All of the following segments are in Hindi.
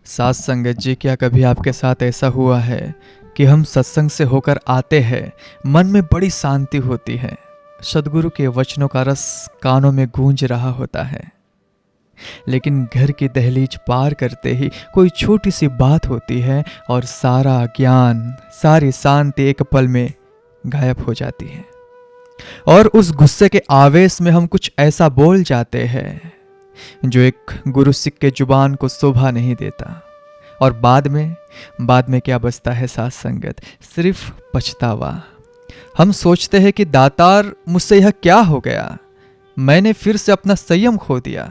साथ संगत जी, क्या कभी आपके साथ ऐसा हुआ है कि हम सत्संग से होकर आते हैं, मन में बड़ी शांति होती है, सदगुरु के वचनों का रस कानों में गूंज रहा होता है, लेकिन घर की दहलीज पार करते ही कोई छोटी सी बात होती है और सारा ज्ञान, सारी शांति एक पल में गायब हो जाती है। और उस गुस्से के आवेश में हम कुछ ऐसा बोल जाते हैं जो एक गुरु सिख के जुबान को शोभा नहीं देता, और बाद में क्या बचता है साथ संगत? सिर्फ पछतावा। हम सोचते हैं कि दातार, मुझसे यह क्या हो गया, मैंने फिर से अपना संयम खो दिया।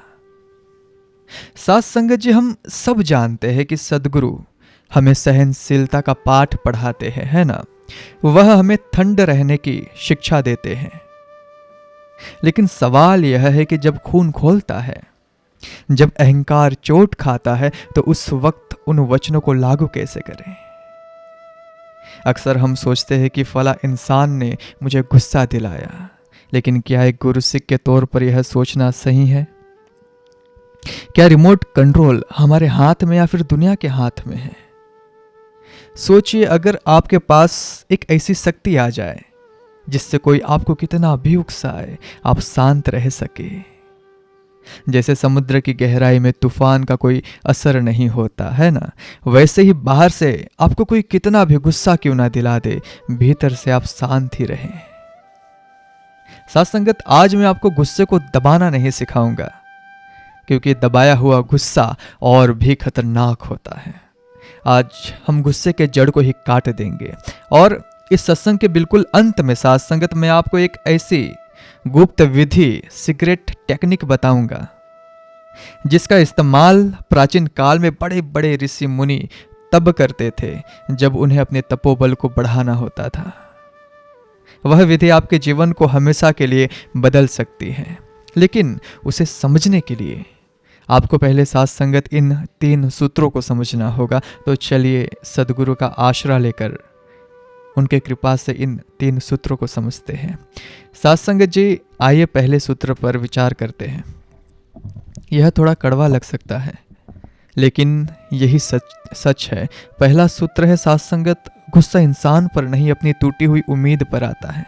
साथ संगत जी, हम सब जानते हैं कि सदगुरु हमें सहनशीलता का पाठ पढ़ाते हैं, है ना? वह हमें ठंड रहने की शिक्षा देते हैं। लेकिन सवाल यह है कि जब खून खोलता है, जब अहंकार चोट खाता है, तो उस वक्त उन वचनों को लागू कैसे करें? अक्सर हम सोचते हैं कि फला इंसान ने मुझे गुस्सा दिलाया, लेकिन क्या एक गुरु सिख के तौर पर यह सोचना सही है? क्या रिमोट कंट्रोल हमारे हाथ में या फिर दुनिया के हाथ में है? सोचिए, अगर आपके पास एक ऐसी शक्ति आ जाए जिससे कोई आपको कितना भी उकसाए, आप शांत रह सके। जैसे समुद्र की गहराई में तूफान का कोई असर नहीं होता है ना, वैसे ही बाहर से आपको कोई कितना भी गुस्सा क्यों ना दिला दे, भीतर से आप शांत ही रहें। साथ संगत, आज मैं आपको गुस्से को दबाना नहीं सिखाऊंगा, क्योंकि दबाया हुआ गुस्सा और भी खतरनाक होता है। आज हम गुस्से के जड़ को ही काट देंगे, और इस सत्संग के बिल्कुल अंत में साथ संगत मैं आपको एक ऐसी गुप्त विधि, सीक्रेट टेक्निक बताऊंगा, जिसका इस्तेमाल प्राचीन काल में बड़े बड़े ऋषि मुनि तब करते थे जब उन्हें अपने तपोबल को बढ़ाना होता था। वह विधि आपके जीवन को हमेशा के लिए बदल सकती है, लेकिन उसे समझने के लिए आपको पहले साथ संगत इन 3 सूत्रों को समझना होगा। तो चलिए सदगुरु का आश्रय लेकर उनके कृपा से इन 3 सूत्रों को समझते हैं। साथ संगत जी, आइए पहले सूत्र पर विचार करते हैं। यह थोड़ा कड़वा लग सकता है, लेकिन यही सच है। पहला सूत्र है साथ संगत, गुस्सा इंसान पर नहीं, अपनी टूटी हुई उम्मीद पर आता है।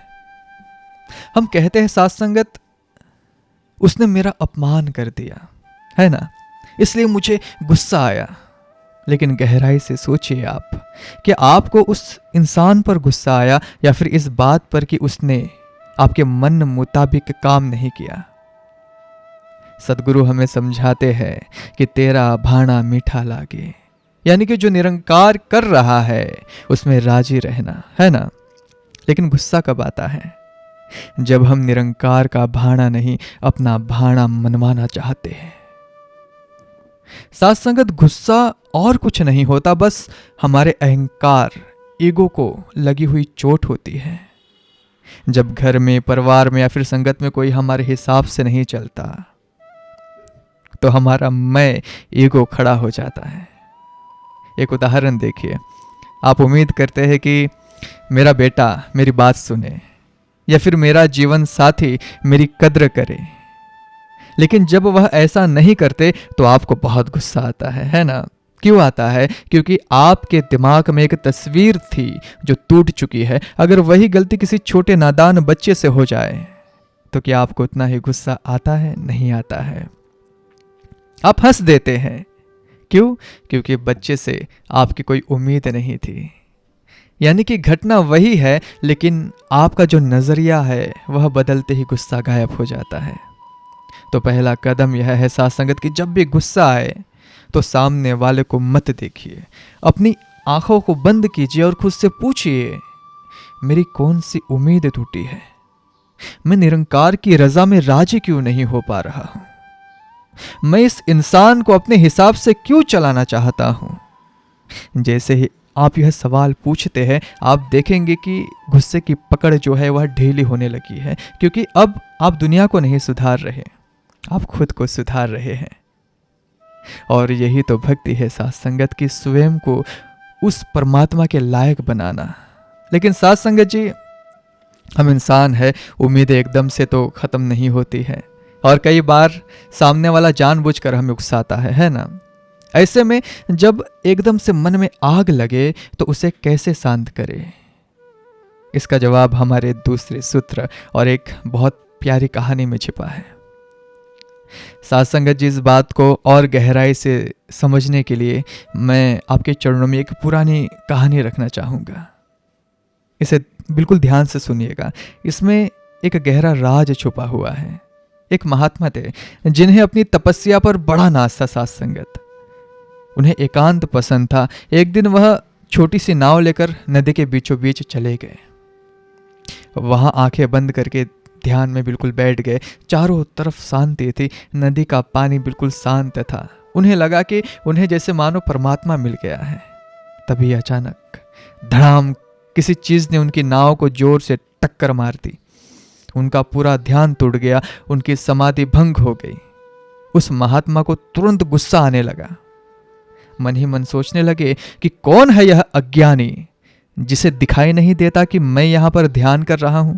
हम कहते हैं साथ संगत, उसने मेरा अपमान कर दिया, है ना, इसलिए मुझे गुस्सा आया। लेकिन गहराई से सोचिए आप कि आपको उस इंसान पर गुस्सा आया या फिर इस बात पर कि उसने आपके मन मुताबिक काम नहीं किया। सदगुरु हमें समझाते हैं कि तेरा भाना मीठा लागे, यानी कि जो निरंकार कर रहा है उसमें राजी रहना, है ना। लेकिन गुस्सा कब आता है? जब हम निरंकार का भाना नहीं, अपना भाना मनवाना चाहते हैं। साथ संगत, गुस्सा और कुछ नहीं होता, बस हमारे अहंकार, ईगो को लगी हुई चोट होती है। जब घर में, परिवार में या फिर संगत में कोई हमारे हिसाब से नहीं चलता, तो हमारा मैं, ईगो खड़ा हो जाता है। एक उदाहरण देखिए, आप उम्मीद करते हैं कि मेरा बेटा मेरी बात सुने या फिर मेरा जीवन साथी मेरी कद्र करे, लेकिन जब वह ऐसा नहीं करते तो आपको बहुत गुस्सा आता है ना? क्यों आता है? क्योंकि आपके दिमाग में एक तस्वीर थी जो टूट चुकी है। अगर वही गलती किसी छोटे नादान बच्चे से हो जाए तो क्या आपको उतना ही गुस्सा आता है? नहीं आता है। आप हंस देते हैं। क्यों? क्योंकि बच्चे से आपकी कोई उम्मीद नहीं थी। यानी कि घटना वही है, लेकिन आपका जो नजरिया है वह बदलते ही गुस्सा गायब हो जाता है। तो पहला कदम यह है साथ संगत कि जब भी गुस्सा आए तो सामने वाले को मत देखिए, अपनी आंखों को बंद कीजिए और खुद से पूछिए, मेरी कौन सी उम्मीद टूटी है? मैं निरंकार की रजा में राजी क्यों नहीं हो पा रहा हूं? मैं इस इंसान को अपने हिसाब से क्यों चलाना चाहता हूं? जैसे ही आप यह सवाल पूछते हैं, आप देखेंगे कि गुस्से की पकड़ जो है वह ढीली होने लगी है, क्योंकि अब आप दुनिया को नहीं सुधार रहे, आप खुद को सुधार रहे हैं। और यही तो भक्ति है साथ संगत की, स्वयं को उस परमात्मा के लायक बनाना। लेकिन साथ संगत जी, हम इंसान है, उम्मीदें एकदम से तो खत्म नहीं होती है, और कई बार सामने वाला जानबूझकर हमें उकसाता है ना। ऐसे में जब एकदम से मन में आग लगे तो उसे कैसे शांत करें? इसका जवाब हमारे दूसरे सूत्र और एक बहुत प्यारी कहानी में छिपा है। साथ संगत जी, इस बात को और गहराई से समझने के लिए मैं आपके चरणों में एक पुरानी कहानी रखना चाहूँगा। इसे बिल्कुल ध्यान से सुनिएगा। इसमें एक गहरा राज छुपा हुआ है। एक महात्मा थे जिन्हें अपनी तपस्या पर बड़ा नाज था साथ संगत। उन्हें एकांत पसंद था। एक दिन वह छोटी सी नाव लेकर नदी के बीचों बीच चले गए। वहां आंखें बंद करके ध्यान में बिल्कुल बैठ गए। चारों तरफ शांति थी। नदी का पानी बिल्कुल शांत था। उन्हें लगा कि उन्हें जैसे मानो परमात्मा मिल गया है। तभी अचानक धड़ाम किसी चीज ने उनकी नाव को जोर से टक्कर मार दी। उनका पूरा ध्यान टूट गया। उनकी समाधि भंग हो गई। उस महात्मा को तुरंत गुस्सा आने लगा। मन ही मन सोचने लगे कि कौन है यह अज्ञानी जिसे दिखाई नहीं देता कि मैं यहां पर ध्यान कर रहा हूं।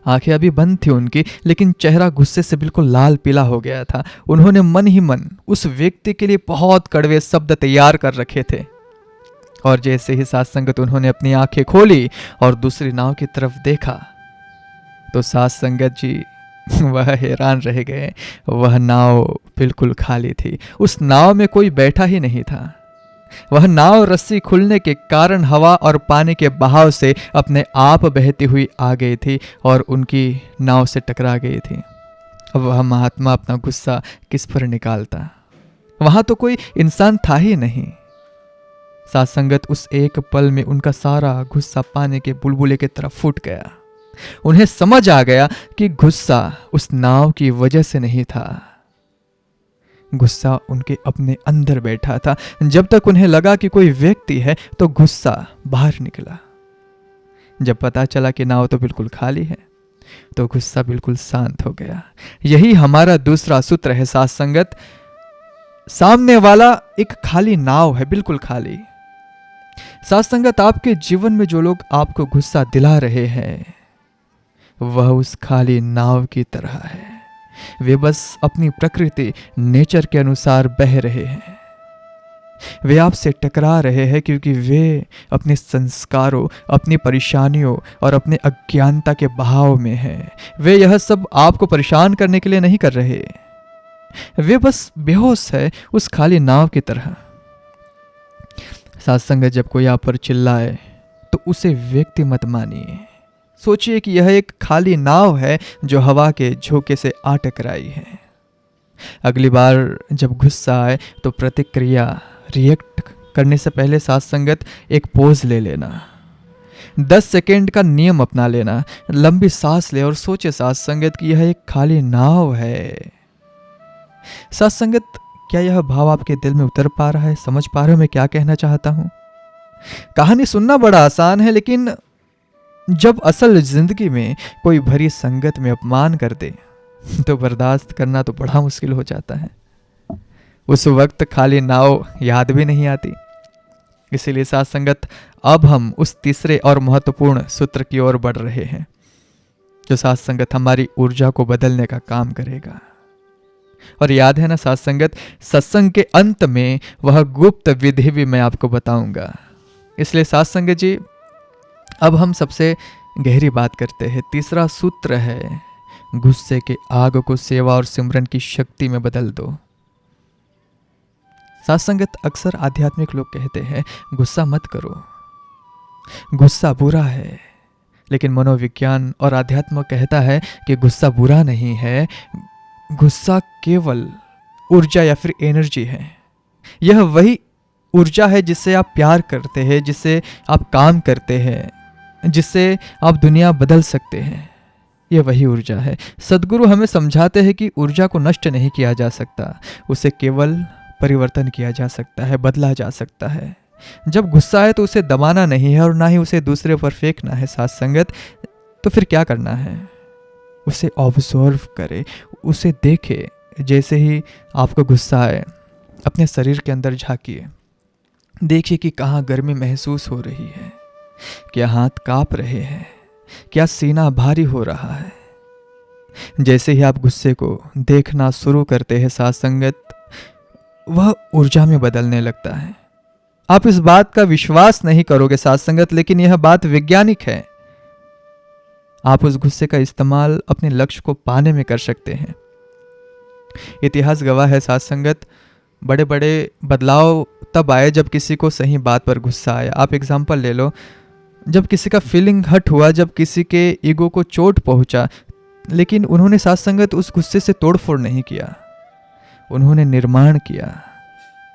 आंखें अभी बंद थी उनकी, लेकिन चेहरा गुस्से से बिल्कुल लाल पीला हो गया था। उन्होंने मन ही मन उस व्यक्ति के लिए बहुत कड़वे शब्द तैयार कर रखे थे। और जैसे ही साथ संगत उन्होंने अपनी आंखें खोली और दूसरी नाव की तरफ देखा तो साथ संगत जी वह हैरान रह गए। वह नाव बिल्कुल खाली थी। उस नाव में कोई बैठा ही नहीं था। वह नाव रस्सी खुलने के कारण हवा और पानी के बहाव से अपने आप बहती हुई आ गई थी और उनकी नाव से टकरा गई थी। अब वह महात्मा अपना गुस्सा किस पर निकालता? वहां तो कोई इंसान था ही नहीं। साथ संगत, उस एक पल में उनका सारा गुस्सा पानी के बुलबुले की तरफ फूट गया। उन्हें समझ आ गया कि गुस्सा उस नाव की वजह से नहीं था। गुस्सा उनके अपने अंदर बैठा था। जब तक उन्हें लगा कि कोई व्यक्ति है तो गुस्सा बाहर निकला। जब पता चला कि नाव तो बिल्कुल खाली है तो गुस्सा बिल्कुल शांत हो गया। यही हमारा दूसरा सूत्र है साथ संगत। सामने वाला एक खाली नाव है, बिल्कुल खाली। साथ संगत, आपके जीवन में जो लोग आपको गुस्सा दिला रहे हैं वह उस खाली नाव की तरह है। वे बस अपनी प्रकृति, नेचर के अनुसार बह रहे हैं। वे आपसे टकरा रहे हैं क्योंकि वे अपने संस्कारों, अपनी परेशानियों और अपने अज्ञानता के बहाव में हैं। वे यह सब आपको परेशान करने के लिए नहीं कर रहे। वे बस बेहोश है उस खाली नाव की तरह। साथ संगत, जब कोई आप पर चिल्लाए तो उसे व्यक्ति मत मानिए। सोचिए कि यह एक खाली नाव है जो हवा के झोंके से आ टकराई है। अगली बार जब गुस्सा आए तो प्रतिक्रिया, रिएक्ट करने से पहले साथ संगत एक पोज ले लेना। 10 सेकेंड का नियम अपना लेना। लंबी सांस ले और सोचे साथ संगत कि यह एक खाली नाव है। साथ संगत, क्या यह भाव आपके दिल में उतर पा रहा है? समझ पा रहे हो मैं क्या कहना चाहता हूं? कहानी सुनना बड़ा आसान है, लेकिन जब असल जिंदगी में कोई भरी संगत में अपमान कर दे तो बर्दाश्त करना तो बड़ा मुश्किल हो जाता है। उस वक्त खाली नाव याद भी नहीं आती। इसीलिए साथ संगत, अब हम उस तीसरे और महत्वपूर्ण सूत्र की ओर बढ़ रहे हैं जो साथ संगत हमारी ऊर्जा को बदलने का काम करेगा। और याद है ना साथ संगत, सत्संग के अंत में वह गुप्त विधि भी मैं आपको बताऊंगा। इसलिए साथ संगत जी, अब हम सबसे गहरी बात करते हैं। तीसरा सूत्र है, गुस्से के आग को सेवा और सिमरन की शक्ति में बदल दो। साथ संगत, अक्सर आध्यात्मिक लोग कहते हैं गुस्सा मत करो, गुस्सा बुरा है। लेकिन मनोविज्ञान और अध्यात्म कहता है कि गुस्सा बुरा नहीं है, गुस्सा केवल ऊर्जा या फिर एनर्जी है। यह वही ऊर्जा है जिससे आप प्यार करते हैं, जिससे आप काम करते हैं, जिससे आप दुनिया बदल सकते हैं। यह वही ऊर्जा है। सद्गुरु हमें समझाते हैं कि ऊर्जा को नष्ट नहीं किया जा सकता, उसे केवल परिवर्तन किया जा सकता है, बदला जा सकता है। जब गुस्सा आए तो उसे दबाना नहीं है और ना ही उसे दूसरे पर फेंकना है। साथ संगत, तो फिर क्या करना है? उसे ऑब्जर्व करे, उसे देखे। जैसे ही आपको गुस्सा आए अपने शरीर के अंदर झांकिए, देखिए कि कहाँ गर्मी महसूस हो रही है, क्या हाथ कांप रहे हैं, क्या सीना भारी हो रहा है। जैसे ही आप गुस्से को देखना शुरू करते हैं साथ संगत, वह ऊर्जा में बदलने लगता है। आप इस बात का विश्वास नहीं करोगे साथ संगत, लेकिन यह बात वैज्ञानिक है। आप उस गुस्से का इस्तेमाल अपने लक्ष्य को पाने में कर सकते हैं। इतिहास गवाह है साथ संगत, बड़े बड़े बदलाव तब आए जब किसी को सही बात पर गुस्सा आया। आप एग्जाम्पल ले लो, जब किसी का फीलिंग हर्ट हुआ, जब किसी के ईगो को चोट पहुंचा, लेकिन उन्होंने साथ संगत उस गुस्से से तोड़फोड़ नहीं किया, उन्होंने निर्माण किया।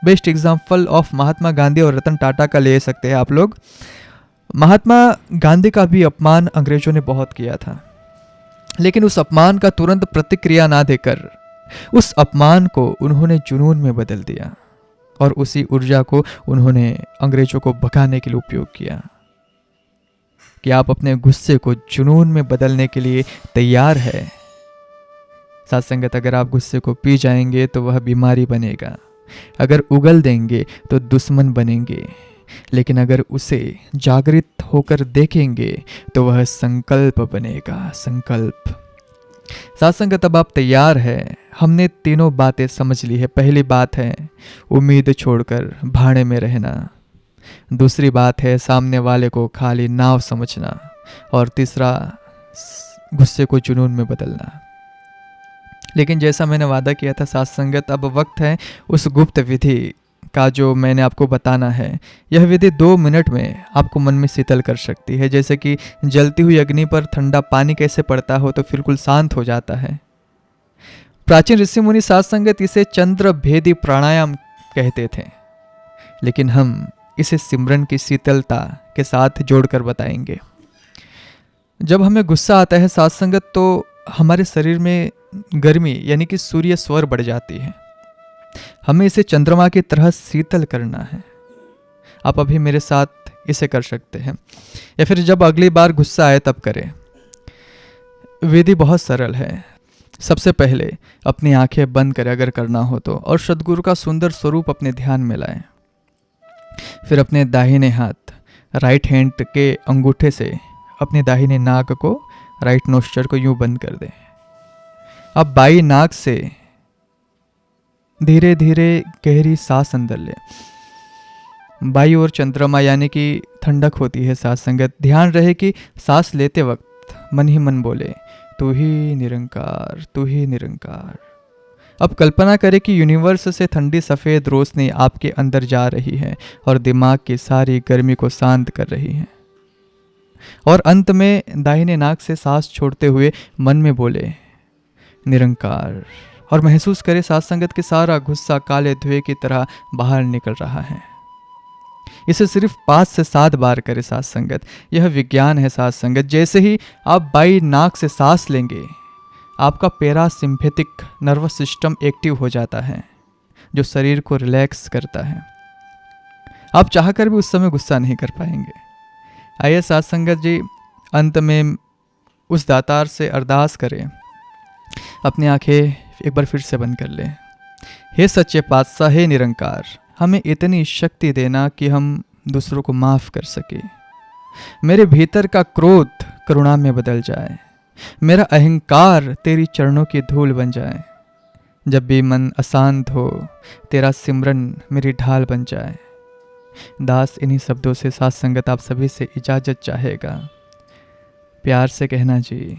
Best example of Mahatma Gandhi और रतन टाटा का ले सकते हैं आप लोग। महात्मा गांधी का भी अपमान अंग्रेजों ने बहुत किया था, लेकिन उस अपमान का तुरंत प्रतिक्रिया ना देकर उस अपमान को उन्होंने जुनून में बदल दिया और उसी ऊर्जा को उन्होंने अंग्रेजों को भगाने के लिए उपयोग किया। कि आप अपने गुस्से को जुनून में बदलने के लिए तैयार है साथ संगत। अगर आप गुस्से को पी जाएंगे तो वह बीमारी बनेगा, अगर उगल देंगे तो दुश्मन बनेंगे, लेकिन अगर उसे जागृत होकर देखेंगे तो वह संकल्प बनेगा, संकल्प। साथ संगत, अब आप तैयार है। हमने तीनों बातें समझ ली है। पहली बात है उम्मीद छोड़कर भाड़े में रहना, दूसरी बात है सामने वाले को खाली नाव समझना, और तीसरा गुस्से को जुनून में बदलना। लेकिन जैसा मैंने वादा किया था साथ संगत, अब वक्त है उस गुप्त विधि का जो मैंने आपको बताना है। यह विधि 2 मिनट में आपको मन में शीतल कर सकती है। जैसे कि जलती हुई अग्नि पर ठंडा पानी कैसे पड़ता हो तो बिल्कुल शांत हो जाता है। प्राचीन ऋषि मुनि साथ संगत इसे चंद्र भेदी प्राणायाम कहते थे, लेकिन हम इसे सिमरन की शीतलता के साथ जोड़कर बताएंगे। जब हमें गुस्सा आता है साथ संगत, तो हमारे शरीर में गर्मी यानी कि सूर्य स्वर बढ़ जाती है। हमें इसे चंद्रमा की तरह शीतल करना है। आप अभी मेरे साथ इसे कर सकते हैं, या फिर जब अगली बार गुस्सा आए तब करें। विधि बहुत सरल है। सबसे पहले अपनी आंखें बंद करें अगर करना हो तो, और सद्गुरु का सुंदर स्वरूप अपने ध्यान में लाएं। फिर अपने दाहिने हाथ राइट हैंड के अंगूठे से अपने दाहिने नाक को, राइट नोस्ट्रल को यूं बंद कर दें। अब बाई नाक से धीरे धीरे गहरी सांस अंदर लें। बाई ओर चंद्रमा यानी कि ठंडक होती है साथ संगत। ध्यान रहे कि सांस लेते वक्त मन ही मन बोले, तू ही निरंकार, तू ही निरंकार। अब कल्पना करें कि यूनिवर्स से ठंडी सफ़ेद रोशनी आपके अंदर जा रही है और दिमाग की सारी गर्मी को शांत कर रही है। और अंत में दाहिने नाक से सांस छोड़ते हुए मन में बोले निरंकार, और महसूस करें साथ संगत के सारा गुस्सा काले धुएं की तरह बाहर निकल रहा है। इसे सिर्फ 5 से 7 बार करें साथ संगत। यह विज्ञान है साथ संगत। जैसे ही आप बाई नाक से सांस लेंगे, आपका पैरासिम्पैथिक नर्वस सिस्टम एक्टिव हो जाता है, जो शरीर को रिलैक्स करता है। आप चाहकर भी उस समय गुस्सा नहीं कर पाएंगे। आइए साथ संगत जी, अंत में उस दातार से अरदास करें। अपनी आंखें एक बार फिर से बंद कर लें। हे सच्चे पातशाह, हे निरंकार, हमें इतनी शक्ति देना कि हम दूसरों को माफ़ कर सके। मेरे भीतर का क्रोध करुणा में बदल जाए, मेरा अहंकार तेरी चरणों की धूल बन जाए। जब भी मन अशांत हो, तेरा सिमरन मेरी ढाल बन जाए। दास इन्हीं शब्दों से साथ संगत आप सभी से इजाज़त चाहेगा। प्यार से कहना जी।